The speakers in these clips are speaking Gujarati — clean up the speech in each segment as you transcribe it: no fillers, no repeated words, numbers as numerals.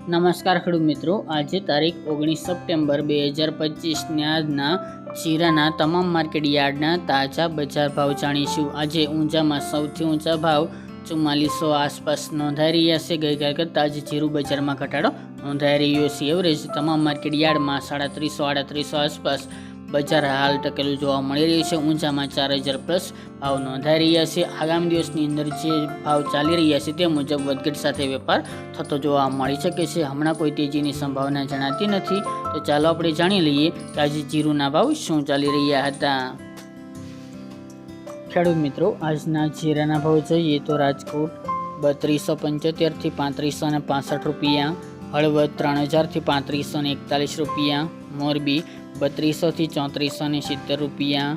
નમસ્કાર ખેડૂત મિત્રો, આજે તારીખ 19 સપ્ટેમ્બર 2025 આજના જીરાના તમામ માર્કેટ યાર્ડના તાજા બજાર ભાવ જાણીશું। આજે ઊંઝામાં સૌથી ઊંચા ભાવ 4400 આસપાસ નોંધાઈ રહ્યા છે। ગઈકાલ કરતાં આજે જીરું બજારમાં ઘટાડો નોંધાઈ રહ્યો છે। એવરેજ તમામ માર્કેટ યાર્ડમાં 3700-3800 આસપાસ બજાર હાલ ટકેલું જોવા મળી રહ્યું છે। ઊંઝામાં 4000 પ્લસ ભાવ નોંધાઈ રહ્યા છે। આગામી દિવસની અંદર જે ભાવ ચાલી રહ્યા છે તે મુજબ વધઘટ સાથે વેપાર થતો જોવા મળી શકે છે। હમણાં કોઈ તેજીની સંભાવના જણાતી નથી। તો ચાલો આપણે જાણી લઈએ કે આજે જીરુના ભાવ શું ચાલી રહ્યા હતા। ખેડૂત મિત્રો, આજના જીરાના ભાવ જોઈએ તો રાજકોટ 3275 થી 3565 રૂપિયા, હળવદ 3000 થી 3541 રૂપિયા, મોરબી 3200 થી 3470 રૂપિયા,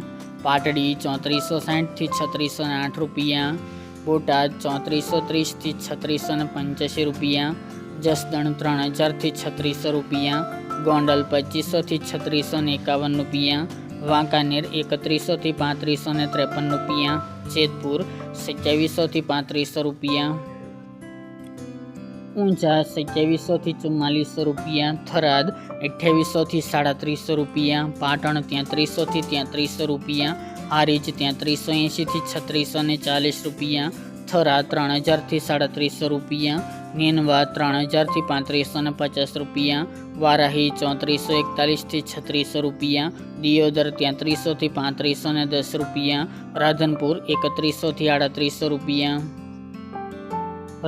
પાટડી 3460 થી 3608 રૂપિયા, બોટાદ 3430 થી 3685 રૂપિયા, જસદણ 3000 થી 3600 રૂપિયા, ગોંડલ 2500 થી 3651 રૂપિયા, વાંકાનેર 3100 થી 3553 રૂપિયા, જેતપુર 2700 થી 3500 રૂપિયા, ઊંઝા 2700 થી 4400 રૂપિયા, થરાદ 2800 થી 3750 રૂપિયા, પાટણ 3300 થી 3300 રૂપિયા, હારીજ 3380 થી 3640 રૂપિયા, થરા 3000 થી 3750 રૂપિયા, નેનવા 3000 થી 3550 રૂપિયા, વારાહી 3441 થી 3600 રૂપિયા, દિયોદર 3300 થી 3510 રૂપિયા, રાધનપુર 3100 થી 3800 રૂપિયા,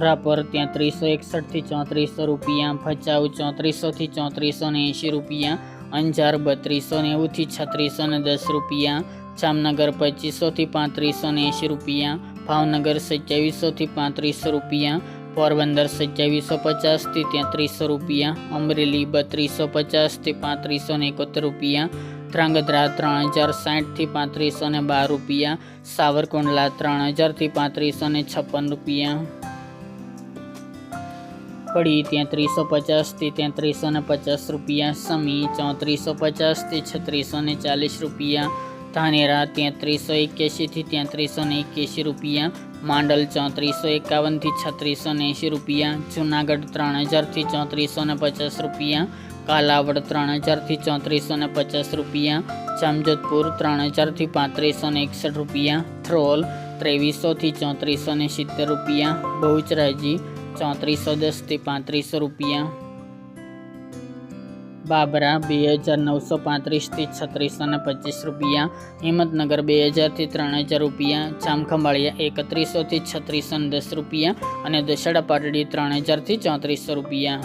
રાપર 3361 થી 3400 રૂપિયા, ભચાઉ 3400 થી 3480 રૂપિયા, અંજાર 3290 થી 3610 રૂપિયા, જામનગર 2500 થી 3580 રૂપિયા, ભાવનગર 2700 થી 3500 રૂપિયા, પોરબંદર 2750 થી 3300 રૂપિયા, અમરેલી 3250 થી 3571 રૂપિયા, ધ્રાંગધ્રા 3060 થી 3512 રૂપિયા, સાવરકુંડલા 3000 થી 3556 રૂપિયા, કડી 3350 થી 3350 રૂપિયા, સમી 3450 થી 3640 રૂપિયા, ધાનેરા 3381 થી 3381 રૂપિયા, માંડલ 3451 થી 3680 રૂપિયા, જુનાગઢ 3000 થી 3450 રૂપિયા, કાલાવડ 3000 થી 3450 રૂપિયા, જામજોધપુર 3000 થી 3561 રૂપિયા, થ્રોલ 2300 થી 3470 રૂપિયા, બહુચરાજી 3410 થી 3500 રૂપિયા, બાબરા 2935 થી 3625 રૂપિયા, હિંમતનગર 2000 થી 3000 રૂપિયા, જામખંભાળિયા 3100 થી 3610 રૂપિયા અને દશેડા પાટડી 3000 થી 3400 રૂપિયા।